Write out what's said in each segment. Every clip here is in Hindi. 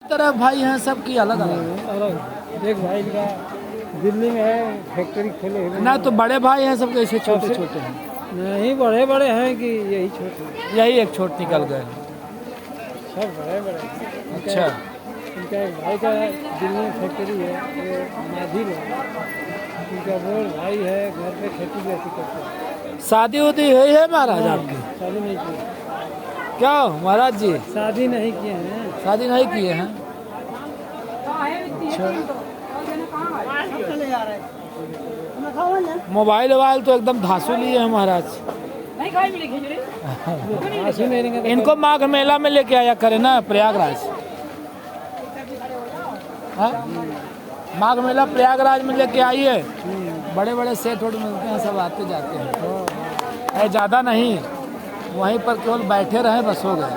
तरह भाई हैं सब की अलग अलग? अलग एक भाई का दिल्ली में है फैक्ट्री खोले हुए ना तो बड़े भाई हैं सब कैसे छोटे छोटे हैं? नहीं बड़े बड़े हैं कि यही छोटे यही एक छोट निकल गए। सब बड़े बड़े। अच्छा उनका एक भाई का दिल्ली में फैक्ट्री है वो माधी है। उनका वो भाई है घर पे खेती वेती करते हैं। शादी उदी हुई है महाराज आपकी? शादी नहीं की। क्या महाराज जी शादी नहीं किए हैं। शादी नहीं किए हैं? अच्छा मोबाइल वोबाइल तो एकदम धांसू लिए हैं महाराज। इनको माघ मेला में लेके आया करे ना प्रयागराज। हाँ? माघ मेला प्रयागराज में लेके आइए, बड़े बड़े सेठ वोट मिलते हैं, सब आते जाते हैं। ज़्यादा नहीं, वहीं पर केवल बैठे रहें बस हो गए।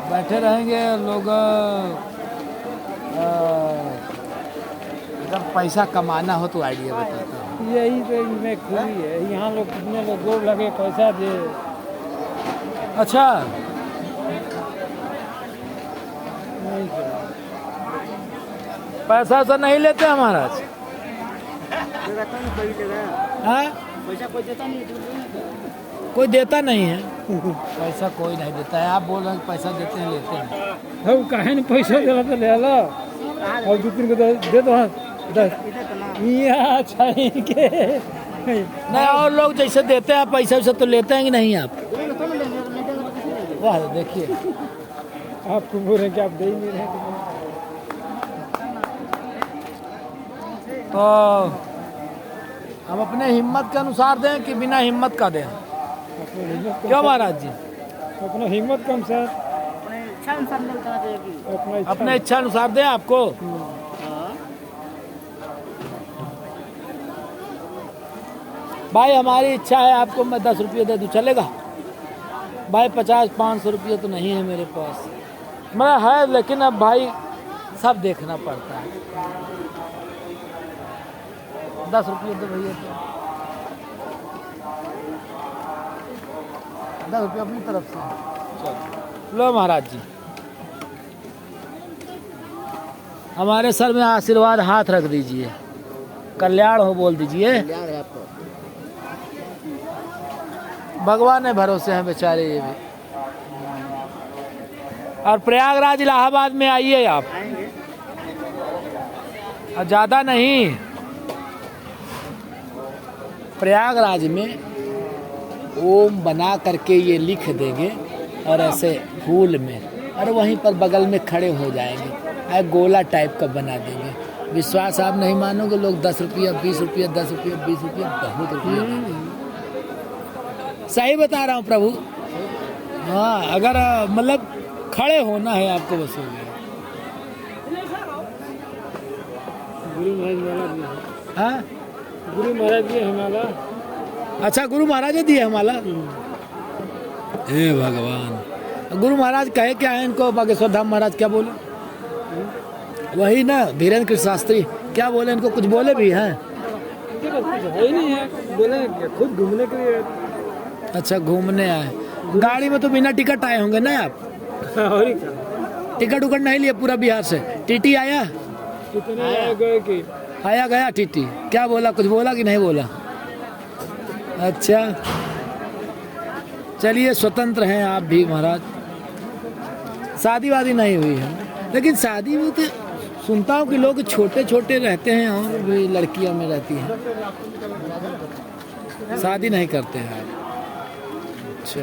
बैठे रहेंगे लोग, अगर पैसा कमाना हो तो आइडिया बताता हूँ। यही तो इनमें खूबी है। यहाँ लोग कितने लोग गोर लगे पैसा दे। अच्छा नहीं किया। पैसा तो नहीं लेते हैं महाराज? हाँ? कोई देता नहीं है। पैसा कोई नहीं देता है। आप बोल रहे हैं पैसा देते हैं लेते हैं। हम काहे नहीं पैसा देला तो ले लो और दो तीन को दे दो। 10 अच्छा के नहीं और लोग जैसे देते हैं पैसा वैसा तो लेते हैं कि नहीं आप? वाह देखिए आपको बोल रहे कि आप दे ही नहीं रहे। तो हम अपने हिम्मत के अनुसार दें कि बिना हिम्मत का दें? क्यों महाराज जी? अपना हिम्मत कम सर अपने इच्छा अनुसार दें आपको? भाई हमारी इच्छा है आपको मैं 10 रुपये दे दूँ चलेगा? भाई 50-500 रुपये तो नहीं है मेरे पास। मैं है लेकिन अब भाई सब देखना पड़ता है। 10 रुपये दो भैया तो 10 रुपये अपनी तरफ से। चलो लो महाराज जी, हमारे सर में आशीर्वाद हाथ रख दीजिए। कल्याण हो बोल दीजिए। भगवान है भरोसे हैं बेचारे ये भी। और प्रयागराज इलाहाबाद में आइए आप, और ज़्यादा नहीं, प्रयागराज में ओम बना करके ये लिख देंगे और ऐसे फूल में, और वहीं पर बगल में खड़े हो जाएंगे, गोला टाइप का बना देंगे। विश्वास आप नहीं मानोगे, लोग 10 रुपया 20 रुपया 10 रुपया 20 रुपया बहुत रुपया। सही बता रहा हूँ प्रभु। हाँ अगर मतलब खड़े होना है आपको बस हो गया। गुरु महाराज हाँ गुरु महाराज जी हमारा। अच्छा गुरु महाराज दिए हमारा। हे भगवान, गुरु महाराज कहे क्या है इनको? बागेश्वर धाम महाराज क्या बोले? वही ना धीरेन्द्र कृष्ण शास्त्री क्या बोले इनको? कुछ बोले भी हैं? है नहीं है, बोले खुद घूमने के लिए। अच्छा घूमने आए, गाड़ी में तो बिना टिकट आए होंगे ना आप? और टिकट उकट नहीं लिए पूरा बिहार से? टीटी आया? कितने गए कि आया गया टीटी? क्या बोला, कुछ बोला कि नहीं बोला? अच्छा चलिए स्वतंत्र हैं आप भी महाराज। शादी वादी नहीं हुई है, लेकिन शादी में तो सुनता हूँ कि लोग छोटे छोटे रहते हैं और भी लड़कियां में रहती हैं, शादी नहीं करते हैं। अच्छा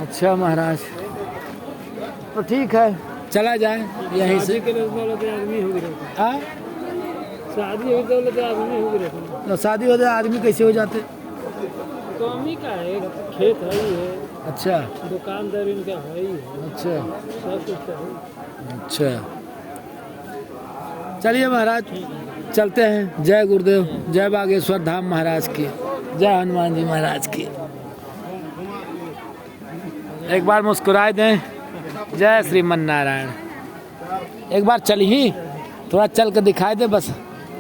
अच्छा महाराज, तो ठीक है चला जाए यहीं से। आदमी हो गए। हाँ शादी हो तो आदमी हो गए। तो शादी हो जाए आदमी कैसे हो जाते? कमी का है, खेत है ही है। अच्छा दुकानदार इनका है ही है। अच्छा सब कुछ है। अच्छा चलिए महाराज चलते हैं। जय गुरुदेव, जय बागेश्वर धाम महाराज की, जय हनुमान जी महाराज की। एक बार मुस्कुराए दें, जय श्रीमन नारायण। एक बार चल ही, थोड़ा चल के दिखाई दे, बस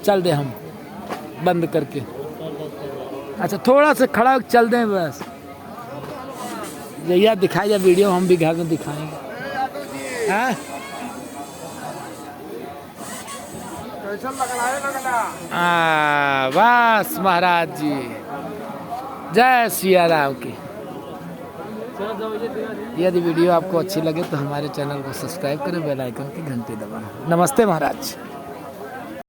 चल दे हम बंद करके। अच्छा थोड़ा सा खड़ा होकर चल दें बस, जैया दिखाई जा वीडियो हम भी घर में दिखाएंगे। हाँ? बस महाराज जी, जय सिया राम की। यदि वीडियो आपको अच्छी लगे तो हमारे चैनल को सब्सक्राइब करें, बेल आइकन की घंटी दबाएं। नमस्ते महाराज।